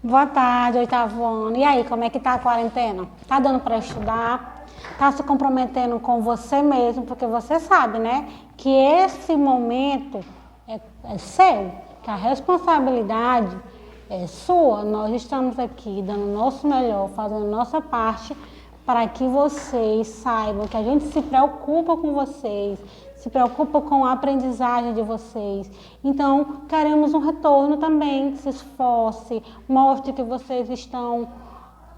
Boa tarde, oitavo ano. E aí, como é que tá a quarentena? Tá dando para estudar? Tá se comprometendo com você mesmo? Porque você sabe, né, que esse momento é seu, que a responsabilidade é sua. Nós estamos aqui dando o nosso melhor, fazendo a nossa parte para que vocês saibam que a gente se preocupa com vocês, se preocupa com a aprendizagem de vocês. Então, queremos um retorno também, se esforce, mostre que vocês estão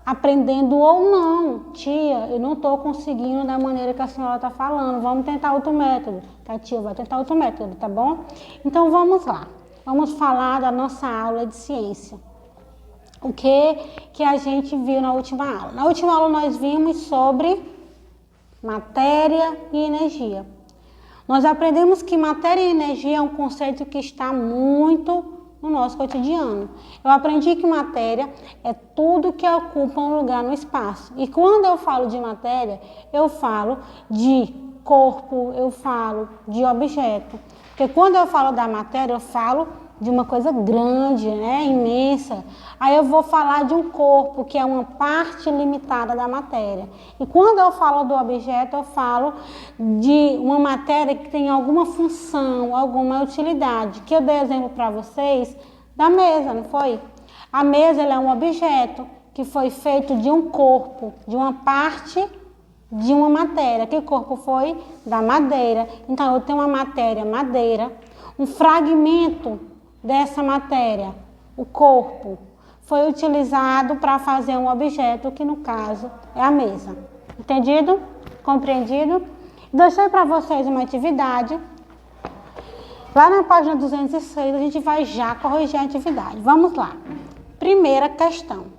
aprendendo ou não. Tia, eu não estou conseguindo da maneira que a senhora está falando, vamos tentar outro método. Tá, tia, vai tentar outro método, tá bom? Então, vamos lá. Vamos falar da nossa aula de ciência. O que a gente viu na última aula? Na última aula nós vimos sobre matéria e energia. Nós aprendemos que matéria e energia é um conceito que está muito no nosso cotidiano. Eu aprendi que matéria é tudo que ocupa um lugar no espaço. E quando eu falo de matéria, eu falo de corpo, eu falo de objeto. Porque quando eu falo da matéria, eu falo de uma coisa grande, né, imensa. Aí eu vou falar de um corpo, que é uma parte limitada da matéria. E quando eu falo do objeto, eu falo de uma matéria que tem alguma função, alguma utilidade. Que eu dei exemplo para vocês da mesa, não foi? A mesa ela é um objeto que foi feito de um corpo, de uma parte de uma matéria. Que corpo foi? Da madeira. Então eu tenho uma matéria, madeira, um fragmento dessa matéria, o corpo, foi utilizado para fazer um objeto que no caso é a mesa. Entendido? Compreendido? Deixei para vocês uma atividade. Lá na página 206 a gente vai já corrigir a atividade. Vamos lá. Primeira questão.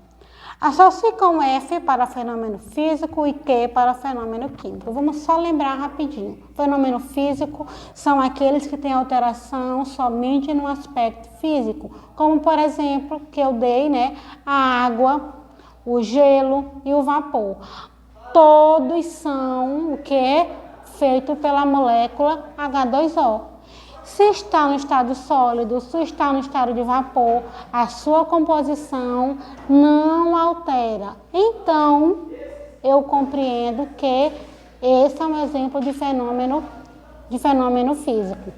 Associe com F para fenômeno físico e Q para fenômeno químico. Vamos só lembrar rapidinho. Fenômeno físico são aqueles que têm alteração somente no aspecto físico, como por exemplo, que eu dei, né, a água, o gelo e o vapor. Todos são o que? Feito pela molécula H2O. Se está no estado sólido, se está no estado de vapor, a sua composição não altera. Então, eu compreendo que esse é um exemplo de fenômeno físico.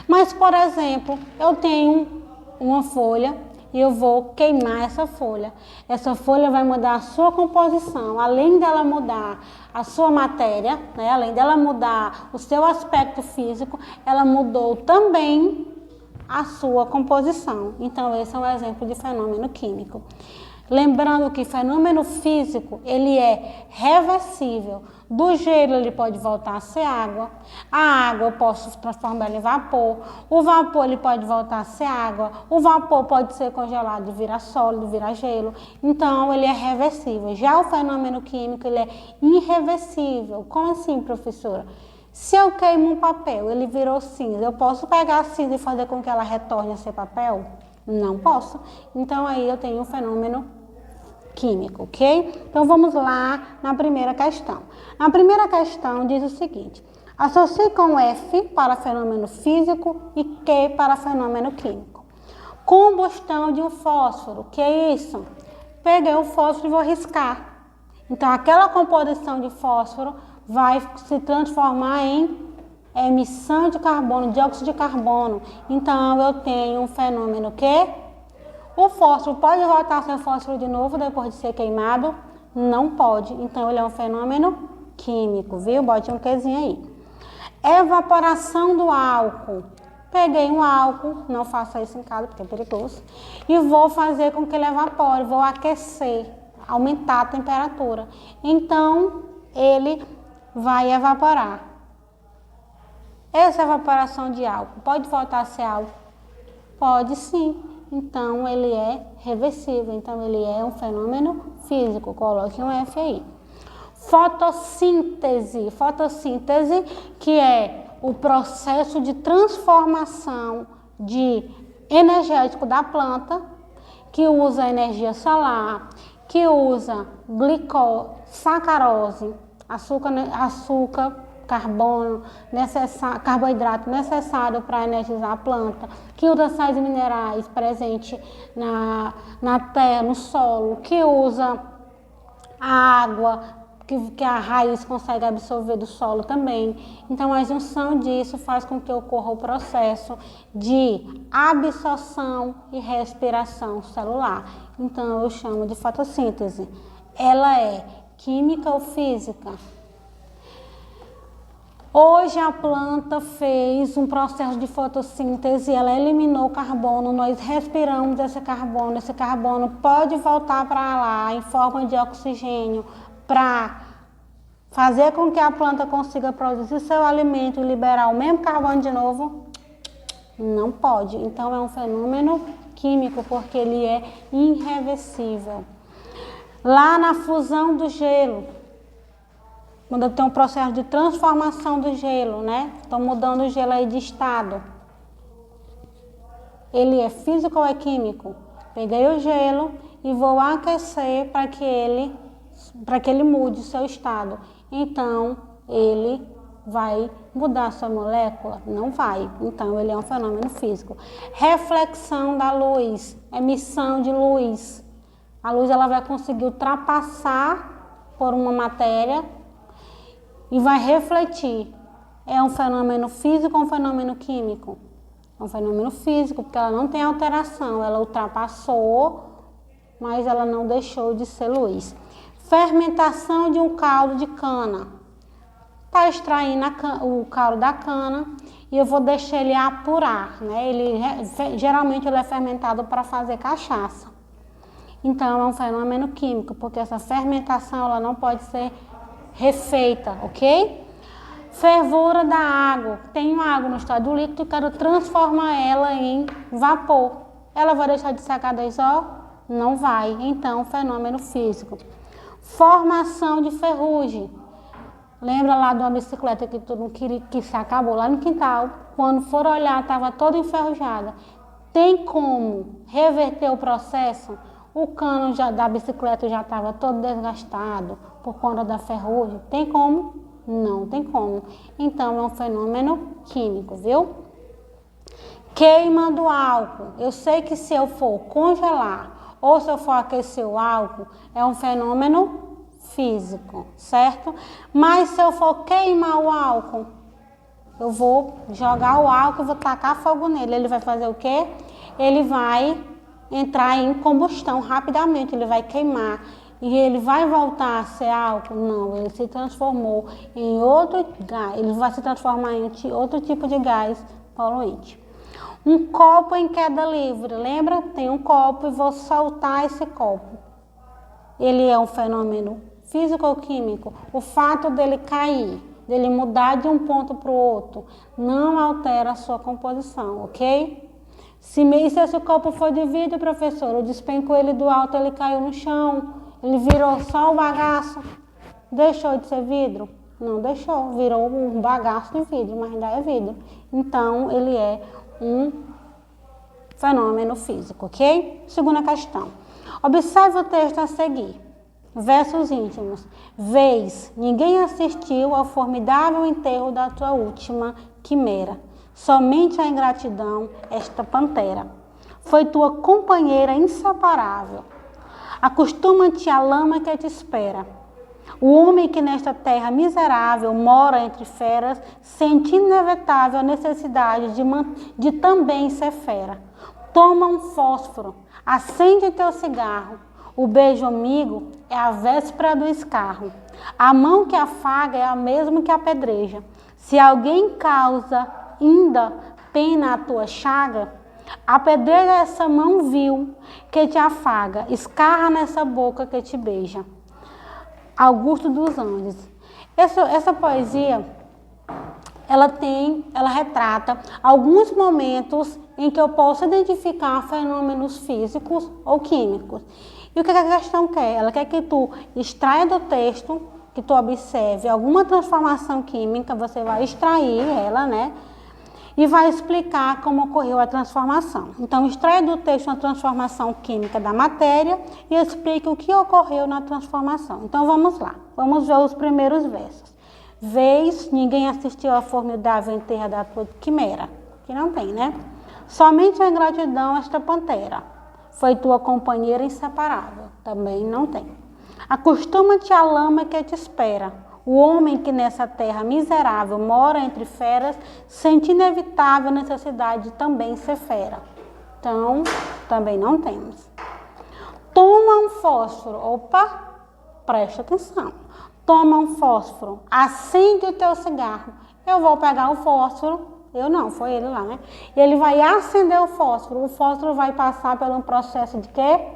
Mas, por exemplo, eu tenho uma folha e eu vou queimar essa folha. Essa folha vai mudar a sua composição, além dela mudar a sua matéria, né? Além dela mudar o seu aspecto físico, ela mudou também a sua composição. Então, esse é um exemplo de fenômeno químico. Lembrando que fenômeno físico, ele é reversível. Do gelo ele pode voltar a ser água, a água eu posso transformar em vapor, o vapor ele pode voltar a ser água, o vapor pode ser congelado, virar sólido, virar gelo. Então ele é reversível. Já o fenômeno químico, ele é irreversível. Como assim, professora? Se eu queimo um papel, ele virou cinza, eu posso pegar a cinza e fazer com que ela retorne a ser papel? Não posso. Então aí eu tenho um fenômeno químico, ok? Então vamos lá na primeira questão. Na primeira questão diz o seguinte: associe com F para fenômeno físico e Q para fenômeno químico. Combustão de um fósforo, que é isso? Peguei o fósforo e vou riscar. Então aquela composição de fósforo vai se transformar em emissão de carbono, dióxido de carbono. Então eu tenho um fenômeno que o fósforo pode voltar a ser fósforo de novo depois de ser queimado? Não pode. Então, ele é um fenômeno químico, viu? Bote um quezinho aí. Evaporação do álcool. Peguei um álcool, não faça isso em casa porque é perigoso, e vou fazer com que ele evapore, vou aquecer, aumentar a temperatura. Então, ele vai evaporar. Essa evaporação de álcool pode voltar a ser álcool? Pode sim. Então, ele é reversível. Então, ele é um fenômeno físico. Coloque um F aí. Fotossíntese. Fotossíntese, que é o processo de transformação de energético da planta, que usa energia solar, que usa sacarose, açúcar carbono necessário, carboidrato necessário para energizar a planta, que usa sais minerais presentes na terra, no solo, que usa a água que a raiz consegue absorver do solo também. Então, a junção disso faz com que ocorra o processo de absorção e respiração celular. Então, eu chamo de fotossíntese. Ela é química ou física? Hoje a planta fez um processo de fotossíntese, ela eliminou o carbono, nós respiramos esse carbono pode voltar para lá em forma de oxigênio para fazer com que a planta consiga produzir seu alimento e liberar o mesmo carbono de novo? Não pode. Então é um fenômeno químico porque ele é irreversível. Lá na fusão do gelo, quando tem um processo de transformação do gelo, né? Estou mudando o gelo aí de estado. Ele é físico ou é químico? Peguei o gelo e vou aquecer para que ele mude o seu estado. Então, ele vai mudar a sua molécula? Não vai. Então, ele é um fenômeno físico. Reflexão da luz, emissão de luz. A luz ela vai conseguir ultrapassar por uma matéria e vai refletir. É um fenômeno físico ou um fenômeno químico? É um fenômeno físico, porque ela não tem alteração, ela ultrapassou, mas ela não deixou de ser luz. Fermentação de um caldo de cana. Está extraindo o caldo da cana e eu vou deixar ele apurar, né? Geralmente ele é fermentado para fazer cachaça. Então é um fenômeno químico, porque essa fermentação ela não pode ser refeita, ok? Fervura da água. Tenho água no estado líquido e quero transformar ela em vapor. Ela vai deixar de ser H2O? Não vai. Então, fenômeno físico. Formação de ferrugem. Lembra lá de uma bicicleta que tu não queria, que se acabou lá no quintal? Quando for olhar, estava toda enferrujada. Tem como reverter o processo? O cano da bicicleta já estava todo desgastado por conta da ferrugem. Tem como? Não tem como. Então, é um fenômeno químico, viu? Queima do álcool. Eu sei que se eu for congelar ou se eu for aquecer o álcool, é um fenômeno físico, certo? Mas se eu for queimar o álcool, eu vou jogar o álcool e vou tacar fogo nele. Ele vai fazer o quê? Ele vai entrar em combustão rapidamente, ele vai queimar. E ele vai voltar a ser álcool? Não, ele se transformou em outro gás, ele vai se transformar em outro tipo de gás poluente. Um copo em queda livre, lembra? Tem um copo e vou soltar esse copo. Ele é um fenômeno físico ou químico? O fato dele cair, dele mudar de um ponto para o outro, não altera a sua composição, ok? Se esse copo for de vidro, professor, eu despenco ele do alto, ele caiu no chão, ele virou só o bagaço, deixou de ser vidro? Não deixou, virou um bagaço de vidro, mas ainda é vidro. Então, ele é um fenômeno físico, ok? Segunda questão. Observe o texto a seguir. Versos íntimos. Vês, ninguém assistiu ao formidável enterro da tua última quimera. Somente a ingratidão, esta pantera. Foi tua companheira inseparável. Acostuma-te à lama que te espera. O homem que nesta terra miserável mora entre feras, sente inevitável a necessidade de também ser fera. Toma um fósforo, acende teu cigarro. O beijo amigo é a véspera do escarro. A mão que afaga é a mesma que apedreja. Se alguém causa ainda pena à tua chaga, apedreja essa mão vil que te afaga, escarra nessa boca que te beija. Augusto dos Andes. Essa poesia, ela retrata alguns momentos em que eu posso identificar fenômenos físicos ou químicos. E o que a questão quer? Ela quer que tu extraia do texto, que tu observe alguma transformação química, você vai extrair ela, né? E vai explicar como ocorreu a transformação. Então, extraia do texto uma transformação química da matéria e explique o que ocorreu na transformação. Então, vamos lá. Vamos ver os primeiros versos. Vês, ninguém assistiu à formidável enterra da tua quimera. Que não tem, né? Somente a ingratidão, esta pantera. Foi tua companheira inseparável. Também não tem. Acostuma-te à lama que te espera. O homem que nessa terra miserável mora entre feras, sente inevitável necessidade de também ser fera. Então, também não temos. Toma um fósforo. Opa, presta atenção. Toma um fósforo, acende o teu cigarro. Eu vou pegar o fósforo, eu não, foi ele lá, né? E ele vai acender o fósforo vai passar por um processo de quê?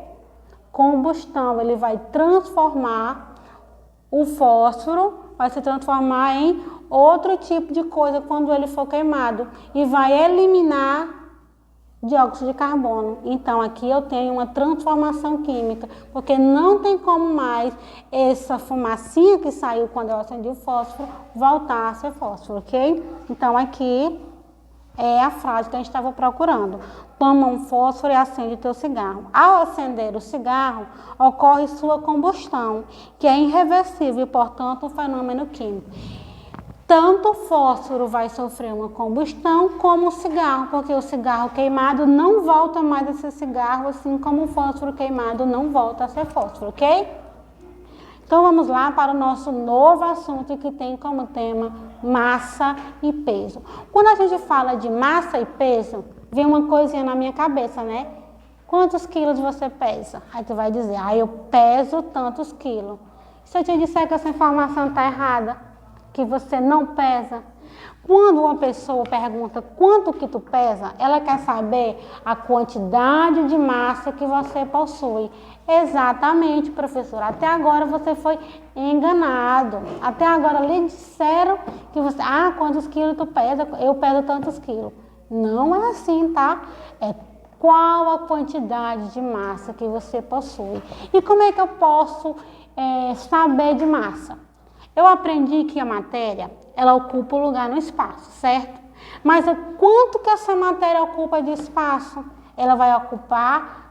Combustão. Ele vai transformar o fósforo, vai se transformar em outro tipo de coisa quando ele for queimado e vai eliminar dióxido de carbono. Então, aqui eu tenho uma transformação química, porque não tem como mais essa fumacinha que saiu quando eu acendi o fósforo voltar a ser fósforo, ok? Então, aqui é a frase que a gente estava procurando. Toma um fósforo e acende o teu cigarro. Ao acender o cigarro, ocorre sua combustão, que é irreversível e, portanto, um fenômeno químico. Tanto o fósforo vai sofrer uma combustão como o cigarro, porque o cigarro queimado não volta mais a ser cigarro, assim como o fósforo queimado não volta a ser fósforo, ok? Então vamos lá para o nosso novo assunto que tem como tema massa e peso. Quando a gente fala de massa e peso, vem uma coisinha na minha cabeça, né? Quantos quilos você pesa? Aí tu vai dizer, eu peso tantos quilos. Se eu te disser que essa informação está errada, que você não pesa. Quando uma pessoa pergunta quanto que tu pesa, ela quer saber a quantidade de massa que você possui. Exatamente, professora. Até agora você foi enganado. Até agora lhe disseram que você... quantos quilos tu pesa? Eu peso tantos quilos. Não é assim, tá? É qual a quantidade de massa que você possui. E como é que eu posso saber de massa? Eu aprendi que a matéria, ela ocupa um lugar no espaço, certo? Mas quanto que essa matéria ocupa de espaço? Ela vai ocupar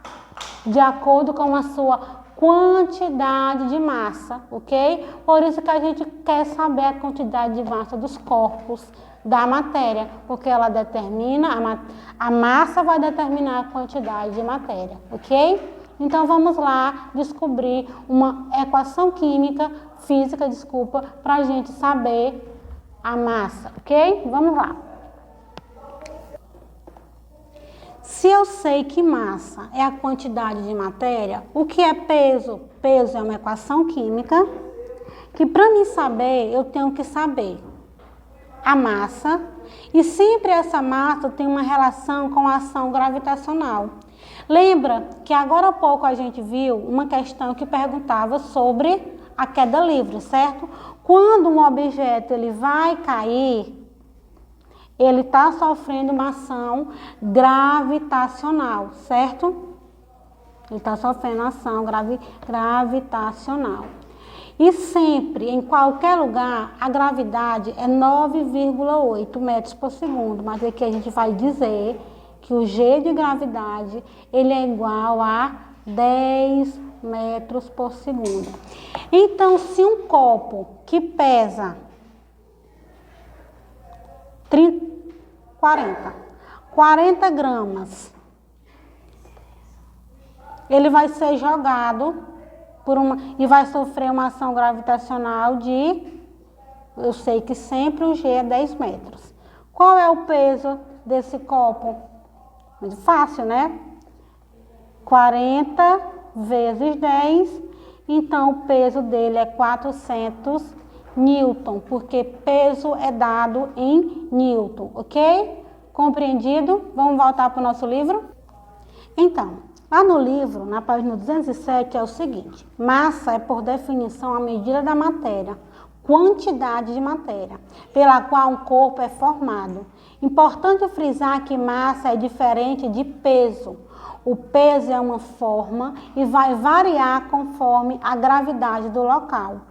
de acordo com a sua quantidade de massa, ok? Por isso que a gente quer saber a quantidade de massa dos corpos da matéria, porque ela determina, a massa vai determinar a quantidade de matéria, ok? Então vamos lá descobrir uma equação física, para a gente saber a massa, ok? Vamos lá. Se eu sei que massa é a quantidade de matéria, o que é peso? Peso é uma equação química que para mim saber, eu tenho que saber a massa e sempre essa massa tem uma relação com a ação gravitacional. Lembra que agora há pouco a gente viu uma questão que perguntava sobre a queda livre, certo? Quando um objeto ele vai cair, ele está sofrendo uma ação gravitacional, certo? Ele está sofrendo ação gravitacional. E sempre, em qualquer lugar, a gravidade é 9,8 metros por segundo. Mas aqui a gente vai dizer que o G de gravidade ele é igual a 10 metros por segundo. Então, se um copo que pesa 40 gramas, ele vai ser jogado e vai sofrer uma ação gravitacional eu sei que sempre o G é 10 metros. Qual é o peso desse copo? Muito fácil, né? 40 vezes 10, então o peso dele é 400 newton, porque peso é dado em newton, ok? Compreendido? Vamos voltar para o nosso livro? Então, lá no livro, na página 207, é o seguinte: massa é, por definição, a medida da matéria, quantidade de matéria, pela qual um corpo é formado. Importante frisar que massa é diferente de peso. O peso é uma forma e vai variar conforme a gravidade do local.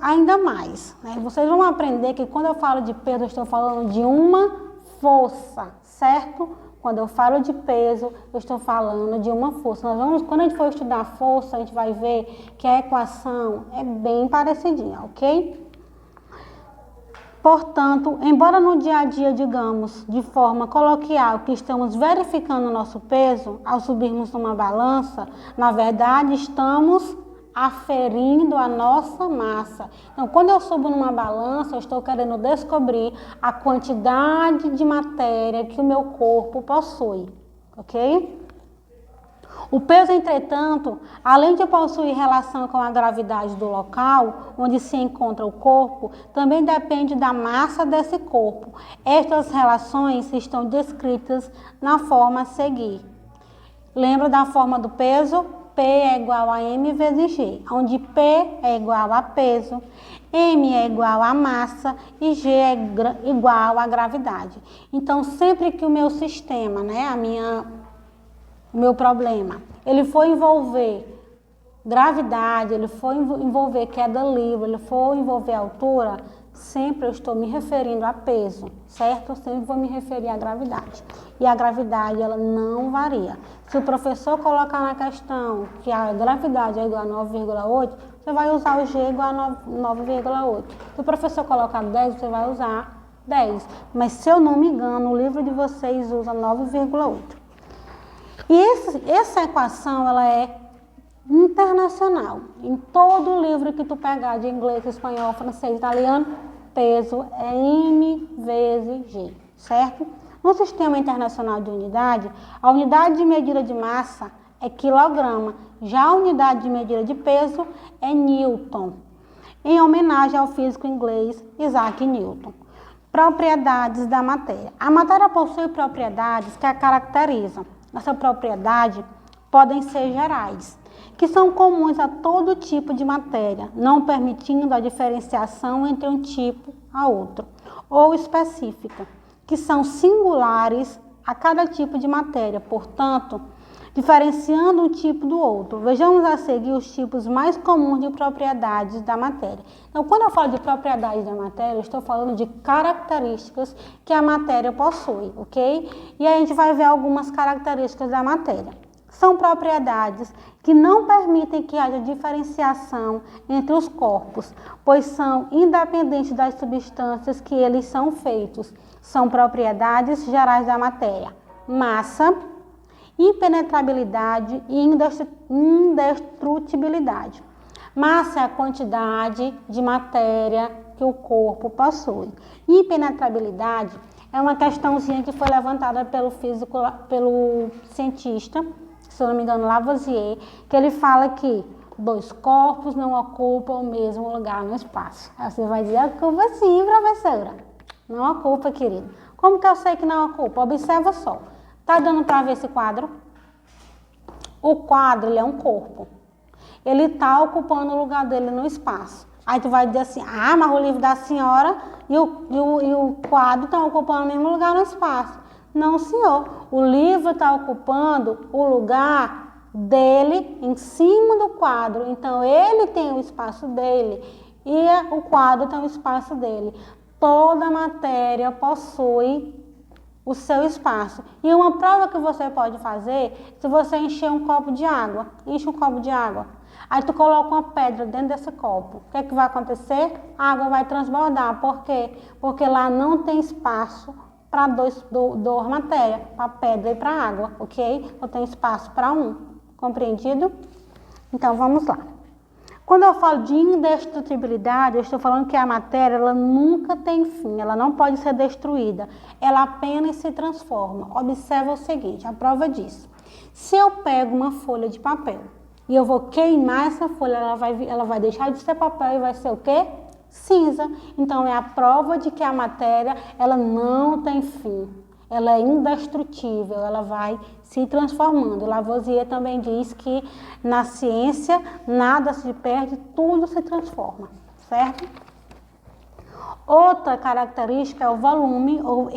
Ainda mais, né? Vocês vão aprender que quando eu falo de peso, eu estou falando de uma força, certo? Quando eu falo de peso, eu estou falando de uma força. Quando a gente for estudar força, a gente vai ver que a equação é bem parecidinha, ok? Portanto, embora no dia a dia, digamos, de forma coloquial, que estamos verificando o nosso peso ao subirmos numa balança, na verdade estamos aferindo a nossa massa. Então, quando eu subo numa balança, eu estou querendo descobrir a quantidade de matéria que o meu corpo possui, ok? O peso, entretanto, além de possuir relação com a gravidade do local onde se encontra o corpo, também depende da massa desse corpo. Estas relações estão descritas na forma a seguir. Lembra da forma do peso? P é igual a M vezes G, onde P é igual a peso, M é igual a massa e G é igual a gravidade. Então, sempre que o meu sistema, né, o meu problema, ele for envolver gravidade, ele for envolver queda livre, ele for envolver altura, sempre eu estou me referindo a peso, certo? Eu sempre vou me referir à gravidade. E a gravidade, ela não varia. Se o professor colocar na questão que a gravidade é igual a 9,8, você vai usar o G igual a 9,8. Se o professor colocar 10, você vai usar 10. Mas se eu não me engano, o livro de vocês usa 9,8. E essa equação, ela é internacional. Em todo livro que tu pegar de inglês, espanhol, francês, italiano, peso é M vezes G, certo? No sistema internacional de unidade, a unidade de medida de massa é quilograma, já a unidade de medida de peso é Newton, em homenagem ao físico inglês Isaac Newton. Propriedades da matéria. A matéria possui propriedades que a caracterizam. Essa propriedade podem ser gerais, que são comuns a todo tipo de matéria, não permitindo a diferenciação entre um tipo a outro, ou específica, que são singulares a cada tipo de matéria, portanto, diferenciando um tipo do outro. Vejamos a seguir os tipos mais comuns de propriedades da matéria. Então, quando eu falo de propriedades da matéria, eu estou falando de características que a matéria possui, ok? E aí a gente vai ver algumas características da matéria. São propriedades que não permitem que haja diferenciação entre os corpos, pois são independentes das substâncias que eles são feitos. São propriedades gerais da matéria: massa, impenetrabilidade e indestrutibilidade. Massa é a quantidade de matéria que o corpo possui. Impenetrabilidade é uma questãozinha que foi levantada pelo cientista, se eu não me engano, Lavoisier, que ele fala que dois corpos não ocupam o mesmo lugar no espaço. Aí você vai dizer, ocupa sim, professora. Não ocupa, querido. Como que eu sei que não ocupa? Observa só. Tá dando para ver esse quadro? O quadro, ele é um corpo. Ele tá ocupando o lugar dele no espaço. Aí tu vai dizer assim, ah, mas o livro da senhora e o quadro estão ocupando o mesmo lugar no espaço. Não, senhor. O livro está ocupando o lugar dele em cima do quadro. Então, ele tem o espaço dele e o quadro tem o espaço dele. Toda matéria possui o seu espaço. E uma prova que você pode fazer, se você encher um copo de água, enche um copo de água, aí tu coloca uma pedra dentro desse copo, o que é que vai acontecer? A água vai transbordar. Por quê? Porque lá não tem espaço para duas matérias, para pedra e para água, ok? Não tem espaço para um. Compreendido? Então, vamos lá. Quando eu falo de indestrutibilidade, eu estou falando que a matéria, ela nunca tem fim, ela não pode ser destruída, ela apenas se transforma. Observa o seguinte, a prova disso. Se eu pego uma folha de papel e eu vou queimar essa folha, ela vai deixar de ser papel e vai ser o quê? Cinza. Então, é a prova de que a matéria, ela não tem fim. Ela é indestrutível, ela vai se transformando. Lavoisier também diz que na ciência nada se perde, tudo se transforma, certo? Outra característica é o volume ou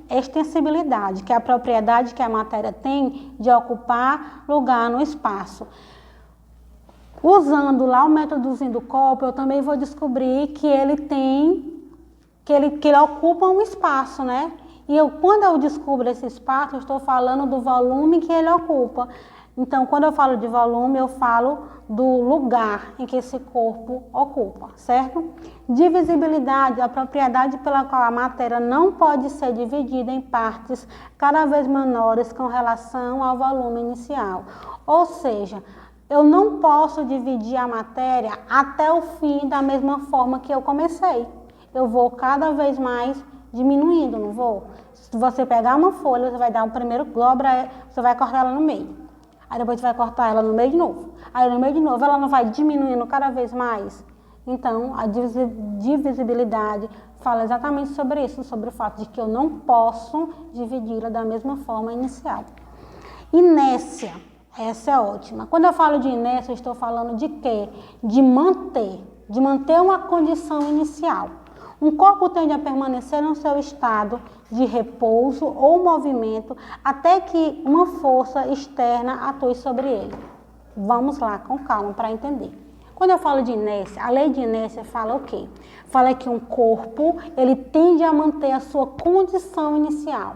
extensibilidade, que é a propriedade que a matéria tem de ocupar lugar no espaço. Usando lá o métodozinho do copo, eu também vou descobrir que ele ocupa um espaço, né? E quando eu descubro esse espaço, eu estou falando do volume que ele ocupa. Então, quando eu falo de volume, eu falo do lugar em que esse corpo ocupa, certo? Divisibilidade, a propriedade pela qual a matéria não pode ser dividida em partes cada vez menores com relação ao volume inicial. Ou seja, eu não posso dividir a matéria até o fim da mesma forma que eu comecei. Eu vou cada vez mais diminuindo, não vou? Se você pegar uma folha, você vai dar um primeiro globo, você vai cortar ela no meio. Aí depois você vai cortar ela no meio de novo. Aí no meio de novo, ela não vai diminuindo cada vez mais? Então, a divisibilidade fala exatamente sobre isso, sobre o fato de que eu não posso dividi-la da mesma forma inicial. Inércia, essa é ótima. Quando eu falo de inércia, eu estou falando de quê? De manter uma condição inicial. Um corpo tende a permanecer no seu estado de repouso ou movimento até que uma força externa atue sobre ele. Vamos lá, com calma, para entender. Quando eu falo de inércia, a lei de inércia fala o quê? Fala que um corpo, ele tende a manter a sua condição inicial.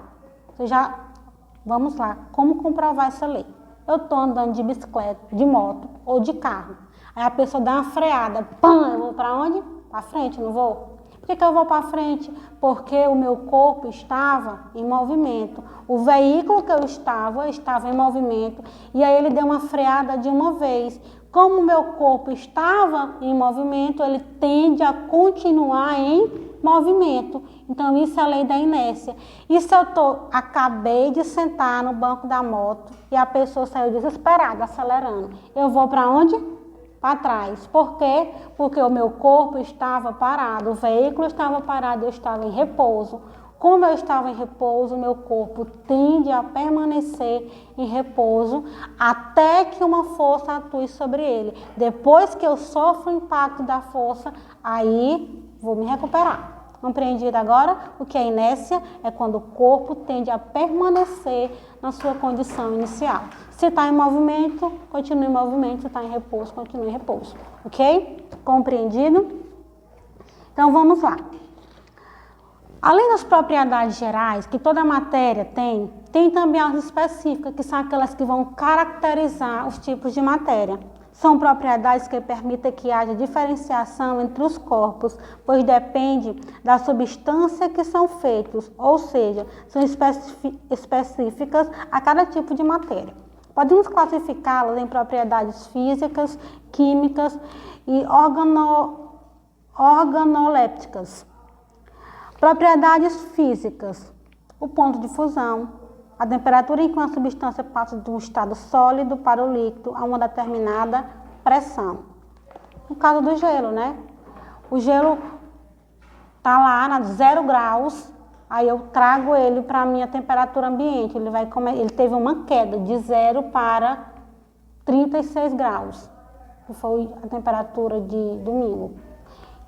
Vamos lá, como comprovar essa lei? Eu estou andando de bicicleta, de moto ou de carro. Aí a pessoa dá uma freada, pam, eu vou para onde? Para frente, não vou? Por que eu vou para frente? Porque o meu corpo estava em movimento. O veículo que eu estava em movimento. E aí ele deu uma freada de uma vez. Como o meu corpo estava em movimento, ele tende a continuar em movimento. Então, isso é a lei da inércia. E se eu acabei de sentar no banco da moto e a pessoa saiu desesperada, acelerando, eu vou para onde? Para trás. Por quê? Porque o meu corpo estava parado, o veículo estava parado, eu estava em repouso. Como eu estava em repouso, o meu corpo tende a permanecer em repouso até que uma força atue sobre ele. Depois que eu sofro o impacto da força, aí vou me recuperar. Compreendido agora? O que é inércia? É quando o corpo tende a permanecer na sua condição inicial. Se está em movimento, continue em movimento. Se está em repouso, continue em repouso. Ok? Compreendido? Então, vamos lá. Além das propriedades gerais, que toda matéria tem também as específicas, que são aquelas que vão caracterizar os tipos de matéria. São propriedades que permitem que haja diferenciação entre os corpos, pois depende da substância que são feitos, ou seja, são específicas a cada tipo de matéria. Podemos classificá-las em propriedades físicas, químicas e organolépticas. Propriedades físicas: o ponto de fusão, a temperatura em que uma substância passa de um estado sólido para o líquido a uma determinada pressão. No caso do gelo, né? O gelo está lá a 0 graus, aí eu trago ele para a minha temperatura ambiente. Ele teve uma queda de 0 para 36 graus, que foi a temperatura de domingo.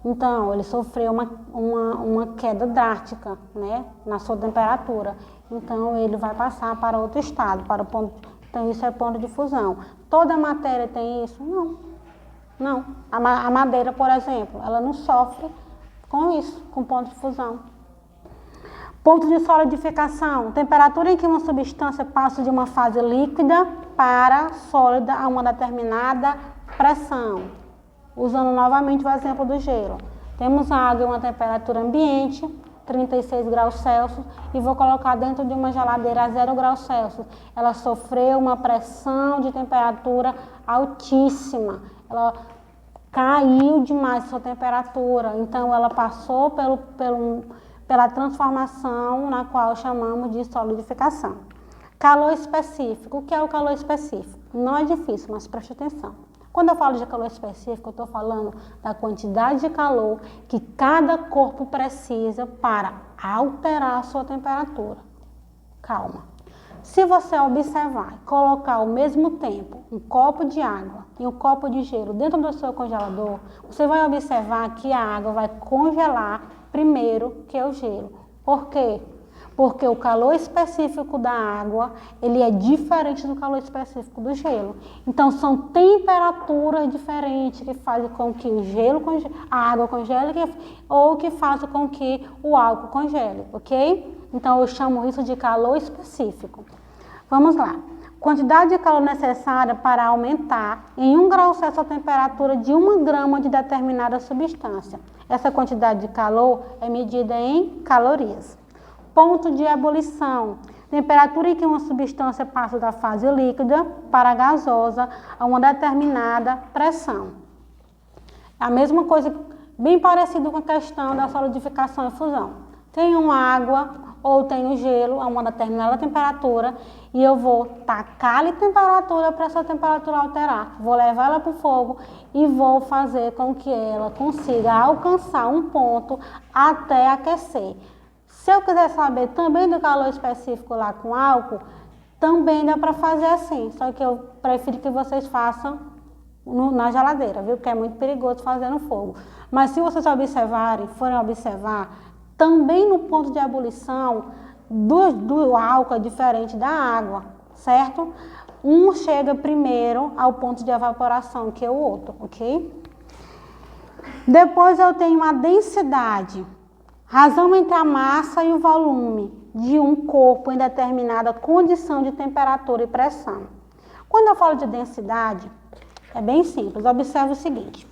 Então, ele sofreu uma queda drástica, né, na sua temperatura. Então, ele vai passar para outro estado, para o ponto. Então, isso é ponto de fusão. Toda matéria tem isso? Não. A madeira, por exemplo, ela não sofre com isso, com ponto de fusão. Ponto de solidificação: temperatura em que uma substância passa de uma fase líquida para sólida a uma determinada pressão. Usando novamente o exemplo do gelo. Temos água em uma temperatura ambiente, 36 graus Celsius, e vou colocar dentro de uma geladeira a 0 graus Celsius. Ela sofreu uma pressão de temperatura altíssima. Ela caiu demais a sua temperatura. Então, ela passou pela transformação, na qual chamamos de solidificação. Calor específico. O que é o calor específico? Não é difícil, mas preste atenção. Quando eu falo de calor específico, eu estou falando da quantidade de calor que cada corpo precisa para alterar a sua temperatura. Calma. Se você observar e colocar ao mesmo tempo um copo de água e um copo de gelo dentro do seu congelador, você vai observar que a água vai congelar primeiro que o gelo. Por quê? Porque o calor específico da água, ele é diferente do calor específico do gelo. Então, são temperaturas diferentes que fazem com que a água congele ou que fazem com que o álcool congele, ok? Então, eu chamo isso de calor específico. Vamos lá. quantidade de calor necessária para aumentar em 1 grau Celsius a temperatura de 1 grama de determinada substância. Essa quantidade de calor é medida em calorias. Ponto de ebulição. Temperatura em que uma substância passa da fase líquida para a gasosa a uma determinada pressão. A mesma coisa, bem parecido com a questão da solidificação e fusão. Tenho água ou tenho gelo a uma determinada temperatura e eu vou tacar-lhe temperatura para essa temperatura alterar. Vou levar ela para o fogo e vou fazer com que ela consiga alcançar um ponto até aquecer. Se eu quiser saber também do calor específico lá com álcool, também dá para fazer assim, só que eu prefiro que vocês façam na geladeira, viu? Porque é muito perigoso fazer no fogo. Mas se vocês forem observar, também no ponto de ebulição do álcool é diferente da água, certo? Um chega primeiro ao ponto de evaporação que o outro, ok? Depois eu tenho a densidade. Razão entre a massa e o volume de um corpo em determinada condição de temperatura e pressão. Quando eu falo de densidade, é bem simples. Observe o seguinte.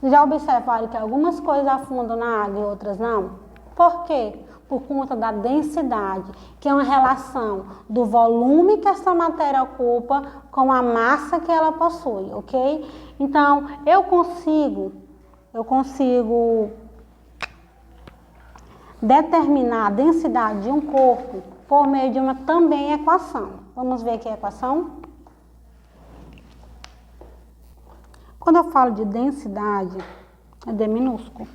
Já observaram que algumas coisas afundam na água e outras não? Por quê? Por conta da densidade, que é uma relação do volume que essa matéria ocupa com a massa que ela possui, ok? Então, eu consigo determinar a densidade de um corpo por meio de uma também equação. Vamos ver aqui a equação? Quando eu falo de densidade, é D minúsculo,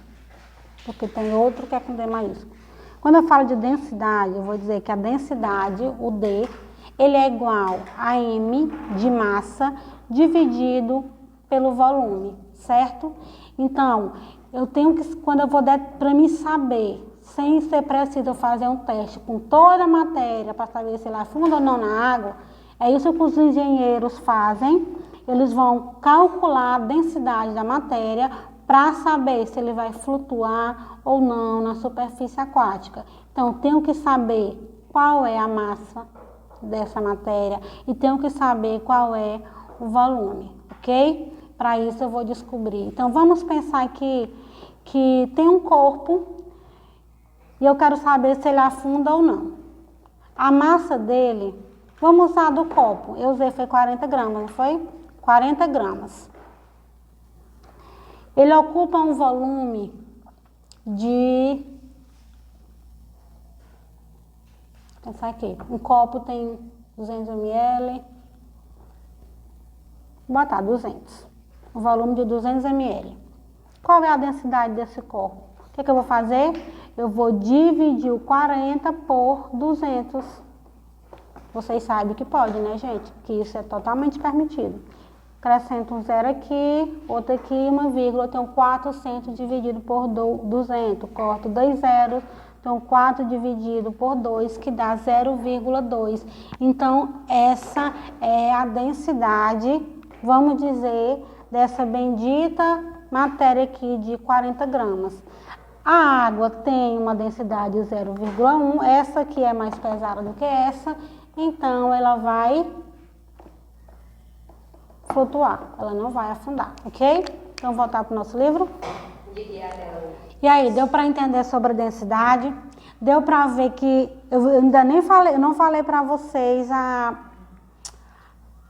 porque tem outro que é com D maiúsculo. Quando eu falo de densidade, eu vou dizer que a densidade, o D, ele é igual a M de massa dividido pelo volume, certo? Então, eu tenho que, quando eu vou, para me saber, sem ser preciso fazer um teste com toda a matéria para saber se ela afunda ou não na água, é isso que os engenheiros fazem. Eles vão calcular a densidade da matéria para saber se ele vai flutuar ou não na superfície aquática. Então, eu tenho que saber qual é a massa dessa matéria e tenho que saber qual é o volume, ok? Para isso eu vou descobrir. Então, vamos pensar aqui que tem um corpo e eu quero saber se ele afunda ou não. A massa dele, vamos usar do copo. Eu usei, foi 40 gramas, não foi? 40 gramas. Ele ocupa um volume de... Vou pensar aqui. Um copo tem 200 ml. Vou botar 200. Um volume de 200 ml. Qual é a densidade desse copo? O que eu vou fazer? Eu vou dividir o 40 por 200. Vocês sabem que pode, né, gente? Que isso é totalmente permitido. Acrescento um zero aqui, outro aqui, uma vírgula, eu tenho 400 dividido por 200. Corto 2 zeros, então 4 dividido por 2, que dá 0,2. Então, essa é a densidade, vamos dizer, dessa bendita matéria aqui de 40 gramas. A água tem uma densidade 0,1, essa aqui é mais pesada do que essa, então ela vai flutuar, ela não vai afundar, ok? Então, voltar para o nosso livro. E aí, deu para entender sobre a densidade? Deu para ver que, eu ainda nem falei, eu não falei para vocês a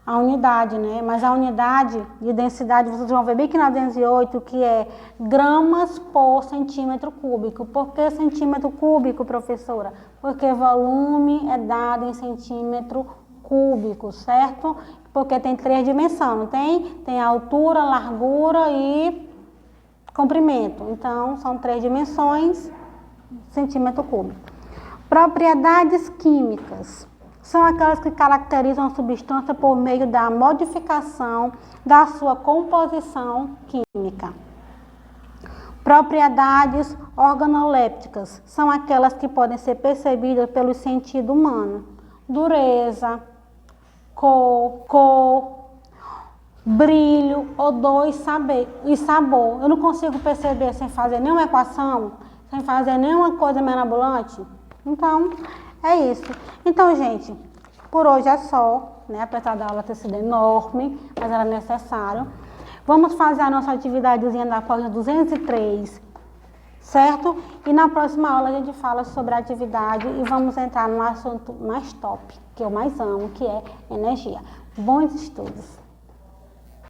unidade, né? Mas a unidade de densidade, vocês vão ver bem que na 208, que é gramas por centímetro cúbico. Por que centímetro cúbico, professora? Porque volume é dado em centímetro cúbico, certo? Porque tem 3 dimensões, não tem? Tem altura, largura e comprimento. Então, são 3 dimensões, centímetro cúbico. Propriedades químicas. São aquelas que caracterizam a substância por meio da modificação da sua composição química. Propriedades organolépticas. São aquelas que podem ser percebidas pelo sentido humano. Dureza, cor, brilho, odor e sabor. Eu não consigo perceber sem fazer nenhuma equação, sem fazer nenhuma coisa mirabolante. Então, é isso. Então, gente, Por hoje é só, né? Apesar da aula ter sido enorme, mas era necessário. Vamos fazer a nossa atividadezinha da página 203, certo? E na próxima aula a gente fala sobre a atividade e vamos entrar no assunto mais top, que eu mais amo, que é energia. Bons estudos!